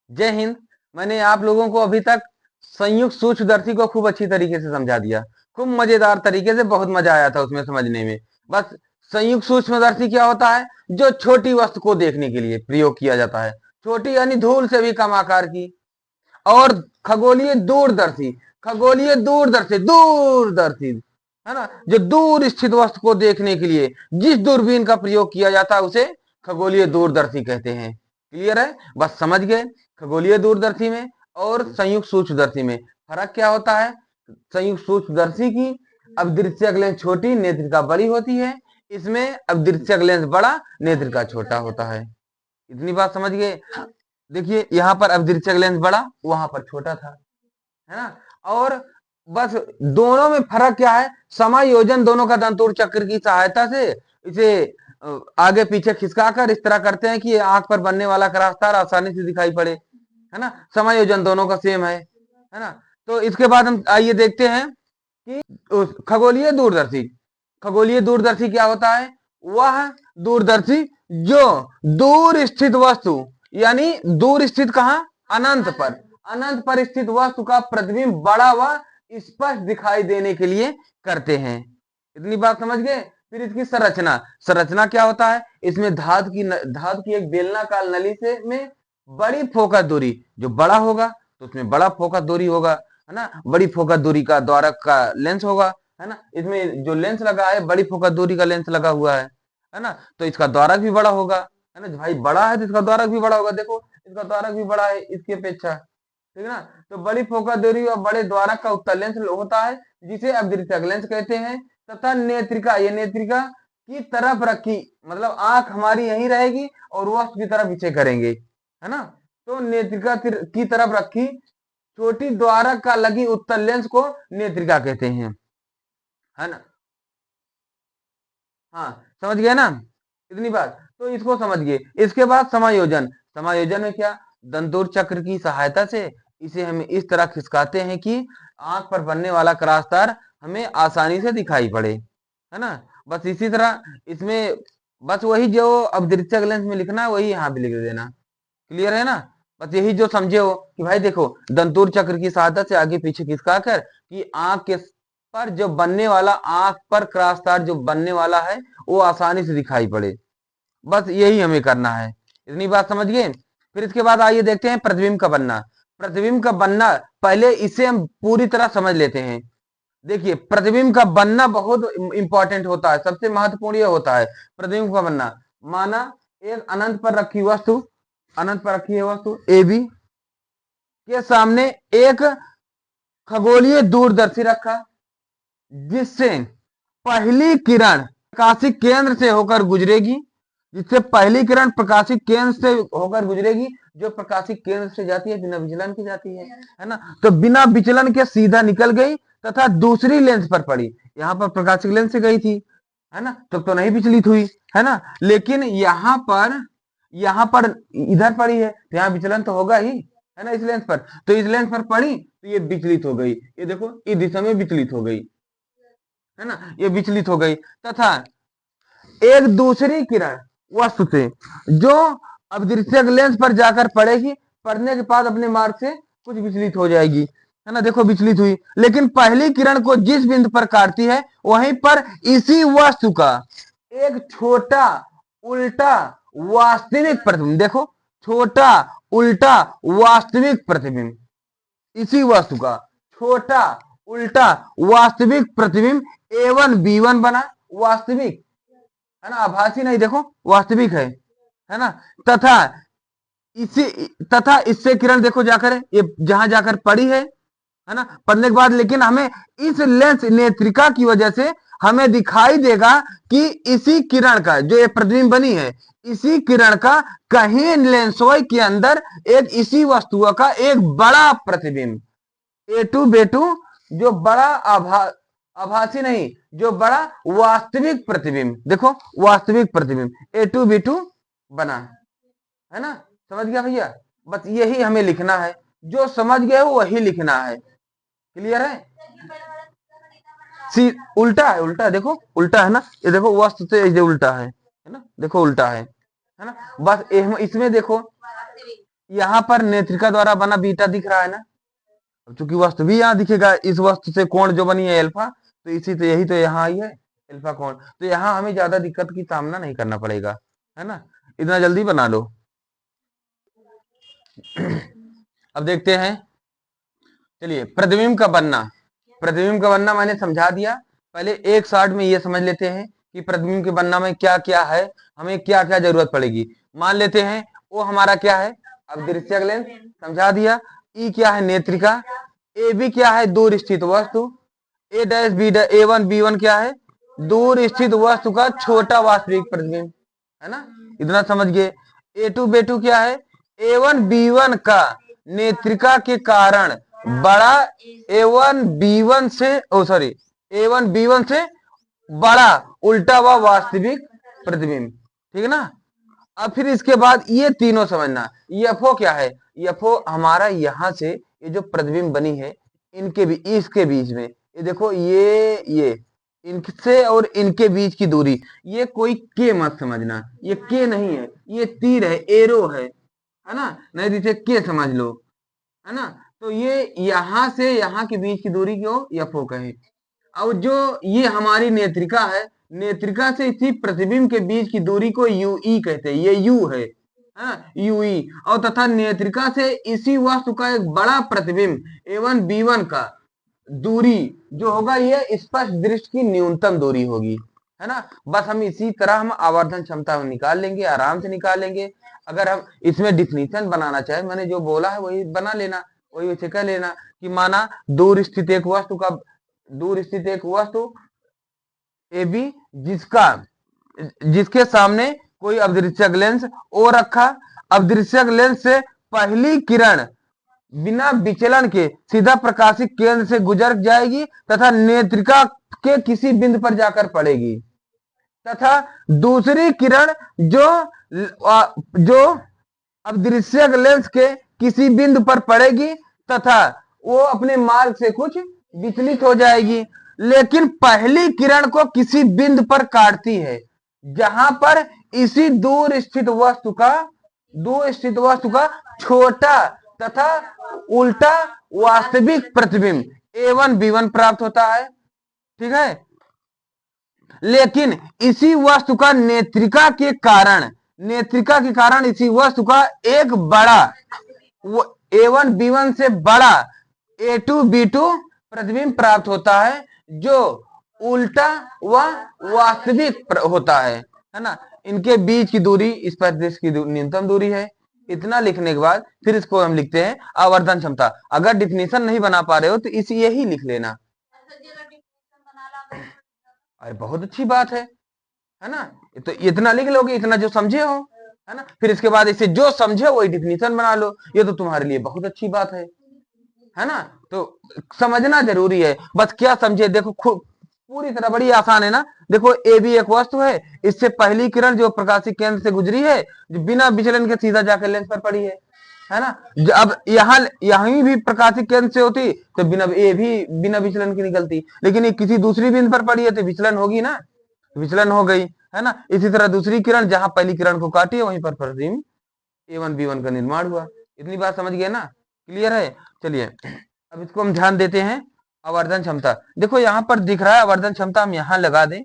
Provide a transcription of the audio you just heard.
जय हिंद। मैंने आप लोगों को अभी तक संयुक्त सूक्ष्मदर्शी को खूब अच्छी तरीके से समझा दिया, खूब मजेदार तरीके से, बहुत मजा आया था उसमें समझने में। बस संयुक्त सूक्ष्मदर्शी क्या होता है? जो छोटी वस्तु को देखने के लिए प्रयोग किया जाता है, छोटी यानी धूल से भी कम आकार की। और खगोलीय दूरदर्शी, खगोलीय दूरदर्शी, दूरदर्शी है ना, जो दूर स्थित वस्तु को देखने के लिए जिस दूरबीन का प्रयोग किया जाता है उसे खगोलीय दूरदर्शी कहते हैं। क्लियर है? बस समझ गए। खगोलीय दूरदर्शी में और संयुक्त सूक्ष्मदर्शी में फर्क क्या होता है? संयुक्त सूक्ष्मदर्शी की अवदृश्यक लेंस छोटी, नेत्रिका बड़ी होती है। इसमें अवदृश्यक लेंस बड़ा, नेत्रिका छोटा होता है। इतनी बात समझ गए? देखिए यहाँ पर अवदृश्यक लेंस बड़ा, वहां पर छोटा था, है ना। और बस दोनों में फर्क क्या है? समायोजन दोनों का दंतोर चक्र की सहायता से इसे आगे पीछे खिसकाकर इस तरह करते हैं कि आंख पर बनने वाला क्रॉसतार आसानी से दिखाई पड़े, है ना। समायोजन दोनों का सेम है ना। तो इसके बाद हम आइए देखते हैं कि खगोलीय दूरदर्शी, खगोलीय दूरदर्शी क्या होता है? वह दूरदर्शी जो दूर स्थित वस्तु, यानी दूर स्थित कहां? अनंत पर, अनंत पर स्थित वस्तु का प्रतिबिंब बड़ा व स्पष्ट दिखाई देने के लिए करते हैं। इतनी बात समझ गए? फिर इसकी संरचना, संरचना क्या होता है? इसमें धातु की एक बेलनाकार नली से में बड़ी फोकस दूरी, जो बड़ा होगा तो उसमें बड़ा फोकस दूरी होगा, है ना। बड़ी फोकस दूरी का द्वारक का लेंस होगा, है ना। इसमें जो लेंस लगा है बड़ी फोकस दूरी का लेंस लगा हुआ है ना। तो इसका द्वारक भी बड़ा होगा, है ना। भाई बड़ा है तो इसका द्वारक भी बड़ा होगा। देखो इसका द्वारक भी बड़ा है इसकी अपेक्षा, ठीक है ना। तो बड़ी फोकस दूरी और बड़े द्वारक का उत्तल लेंस होता है जिसे अवदृश्यक लेंस कहते हैं। तथा नेत्रिका, ये नेत्रिका की तरफ रखी, मतलब आंख हमारी यहीं रहेगी और वस्तु की तरफ पीछे करेंगे, है ना। तो नेत्रिका की तरफ रखी छोटी द्वारक का लगी उत्तल लेंस को नेत्रिका कहते हैं, है ना। हाँ, समझ गए ना इतनी बात? तो इसको समझिए। इसके बाद समायोजन, समायोजन में क्या? दंतोर चक्र की सहायता से इसे हम इस तरह खिसकाते हैं कि आंख पर बनने वाला क्रॉसतार हमें आसानी से दिखाई पड़े, है ना। बस इसी तरह इसमें बस वही जो अवदृश्यक लेंस में लिखना है वही यहाँ भी लिख देना। क्लियर है ना? बस यही जो समझे हो कि भाई देखो दंतोर चक्र की सहायता से आगे पीछे खिसका कर कि आंख के पर जो बनने वाला, आंख पर क्रॉसतार जो बनने वाला है वो आसानी से दिखाई पड़े। बस यही हमें करना है। इतनी बात समझ गए? फिर इसके बाद आइए देखते हैं प्रतिबिंब का बनना। प्रतिबिंब का बनना पहले इसे हम पूरी तरह समझ लेते हैं। देखिए प्रतिबिंब का बनना बहुत इंपॉर्टेंट होता है, सबसे महत्वपूर्ण यह होता है प्रतिबिंब का बनना। माना एक अनंत पर रखी वस्तु, अनंत पर रखी है वस्तु ए बी के सामने एक खगोलीय दूरदर्शी रखा जिससे पहली किरण प्रकाशिक केंद्र से होकर गुजरेगी, जिससे पहली किरण प्रकाशिक केंद्र से होकर गुजरेगी, जो प्रकाशिक केंद्र से जाती है बिना विचलन की जाती है ना। तो बिना विचलन के सीधा निकल गई तथा दूसरी लेंस पर पड़ी। यहाँ पर प्रकाशिक लेंस से गई थी, है ना, तो नहीं विचलित हुई, है ना। लेकिन यहाँ पर इधर पड़ी है तो यहाँ विचलन तो होगा ही, है ना, इस लेंस पर। तो इस लेंस पर पड़ी तो ये विचलित हो गई, ये देखो इस दिशा में विचलित हो गई, है ना, ये विचलित हो गई। तथा एक दूसरी किरण वस्तु से जो अवदृश्यक लेंस पर जाकर पड़ेगी, पड़ने के बाद अपने मार्ग से कुछ विचलित हो जाएगी, है ना। देखो विचलित हुई, लेकिन पहली किरण को जिस बिंदु पर काटती है वहीं पर इसी वस्तु का एक छोटा उल्टा वास्तविक प्रतिबिंब, देखो छोटा उल्टा वास्तविक प्रतिबिंब, इसी वस्तु का छोटा उल्टा वास्तविक प्रतिबिंब A1 B1 बना, वास्तविक, है ना, आभासी नहीं, देखो वास्तविक है ना। तथा इसी तथा इससे किरण देखो जाकर ये जहां जाकर पड़ी है ना, पड़ने के बाद लेकिन हमें इस लेंस नेत्रिका की वजह से हमें दिखाई देगा कि इसी किरण का जो ये प्रतिबिंब बनी है, इसी किरण का कहीं लेंसोय के अंदर एक इसी वस्तु का एक बड़ा प्रतिबिंब A2 B2, जो बड़ा आभासी नहीं, जो बड़ा वास्तविक प्रतिबिंब, देखो वास्तविक प्रतिबिंब A2 B2 बना, है ना। समझ गया भैया? बस यही हमें लिखना है, जो समझ गए हो वही लिखना है। क्लियर है? सी उल्टा है, उल्टा है, देखो उल्टा है ना, ये देखो वस्तु से उल्टा है ना, देखो उल्टा है ना। बस इसमें देखो यहाँ पर नेत्रिका द्वारा बना बीटा दिख रहा है ना, चूंकि वस्तु भी यहाँ दिखेगा, इस वस्तु से कोण जो बनी है अल्फा, तो इसी तो यही तो यहाँ आई है अल्फा कोण, तो यहाँ हमें ज्यादा दिक्कत की सामना नहीं करना पड़ेगा, है ना, इतना जल्दी बना लो। अब देखते हैं, चलिए प्रतिबिंब का बनना, प्रतिबिंब का बनना मैंने समझा दिया। पहले एक शॉर्ट में ये समझ लेते हैं कि प्रतिबिंब के बनना में क्या क्या है, हमें क्या क्या जरूरत पड़ेगी। मान लेते हैं वो हमारा क्या है, अब दृश्यक लेंस समझा दिया, ई क्या है नेत्रिका, ए बी क्या है दूर स्थित वस्तु, ए डैश बी ए वन बी वन क्या है दूर स्थित वस्तु का छोटा वास्तविक प्रतिबिंब, है ना, इतना समझ गए। ए टू बी टू क्या है, ए वन बी वन का नेत्रिका के कारण बड़ा ए वन बी वन से सॉरी ए वन बी वन से बड़ा उल्टा हुआ वास्तविक प्रतिबिंब, ठीक है ना। अब फिर इसके बाद ये तीनों समझना, एफओ क्या है, एफओ हमारा यहां से ये जो प्रतिबिंब बनी है इनके भी इसके बीच में, ये देखो ये इनसे और इनके बीच की दूरी, ये कोई के मत समझना, ये के नहीं है, ये तीर है, एरो है ना, नहीं तो इसे के समझ लो, है ना। तो ये यहां से यहां के बीच की दूरी को एफओ कहे। अब जो ये हमारी नेत्रिका है, नेत्रिका से इसी प्रतिबिंब के बीच की दूरी को यूई कहते हैं, ये यू है यूई, और तथा नेत्रिका से इसी वस्तु का एक बड़ा प्रतिबिंब ए1 बी1 का दूरी जो होगा ये स्पष्ट दृष्टि की न्यूनतम दूरी होगी, है ना। बस हम इसी तरह हम आवर्धन क्षमता निकाल लेंगे, आराम से निकाल लेंगे। अगर हम इसमें डिफिनीशन बनाना चाहे, मैंने जो बोला है वही बना लेना, वही वैसे कह लेना कि माना दूर स्थित एक वस्तु का, दूर स्थित एक वस्तु ए बी जिसके सामने कोई अदृश्यक लेंस ओ रखा, अदृश्यक लेंस से पहली किरण बिना विचलन के सीधा प्रकाशिक केंद्र से गुजर जाएगी तथा नेत्रिका के किसी बिंदु पर जाकर पड़ेगी, तथा दूसरी किरण जो अदृश्यक लेंस के किसी बिंदु पर पड़ेगी तथा वो अपने मार्ग से कुछ विचलित हो जाएगी, लेकिन पहली किरण को किसी बिंदु पर काटती है जहां पर इसी दूर स्थित वस्तु का छोटा तथा उल्टा वास्तविक प्रतिबिंब A1 B1 प्राप्त होता है, ठीक है। लेकिन इसी वस्तु का नेत्रिका के कारण इसी वस्तु का एक बड़ा A1 B1 से बड़ा A2 B2 प्रतिबिंब प्राप्त होता है जो उल्टा व वास्तविक होता है ना। इनके बीच की दूरी इस प्रदेश की न्यूनतम दूरी है। इतना लिखने के बाद फिर इसको हम लिखते हैं आवर्धन क्षमता। अगर डिफिनीशन नहीं बना पा रहे हो तो इसी यही लिख लेना। अरे बहुत अच्छी बात है ना, तो इतना लिख लोगे, इतना जो समझे हो, है ना। फिर इसके बाद इसे जो समझे वही डिफिनीशन बना लो, ये तो तुम्हारे लिए बहुत अच्छी बात है ना। तो समझना जरूरी है, बस क्या समझे देखो पूरी तरह, बड़ी आसान है ना। देखो ए बी एक वस्तु है, इससे पहली किरण जो प्रकाशिक केंद्र से गुजरी है, जो बिना विचलन के सीधा जाकर लेंस पर पड़ी है ना। अब यहीं भी प्रकाशिक केंद्र से होती तो बिना विचलन की निकलती, लेकिन ये किसी दूसरी बिंदु पर पड़ी है तो विचलन होगी ना, विचलन हो गई, है ना। इसी तरह दूसरी किरण जहां पहली किरण को काटी है वहीं पर प्रतिबिंब A1 B1 का निर्माण हुआ। इतनी बात समझ गए ना, क्लियर है। चलिए अब इसको हम ध्यान देते हैं आवर्धन क्षमता। देखो यहाँ पर दिख रहा है आवर्धन क्षमता, हम यहाँ लगा दें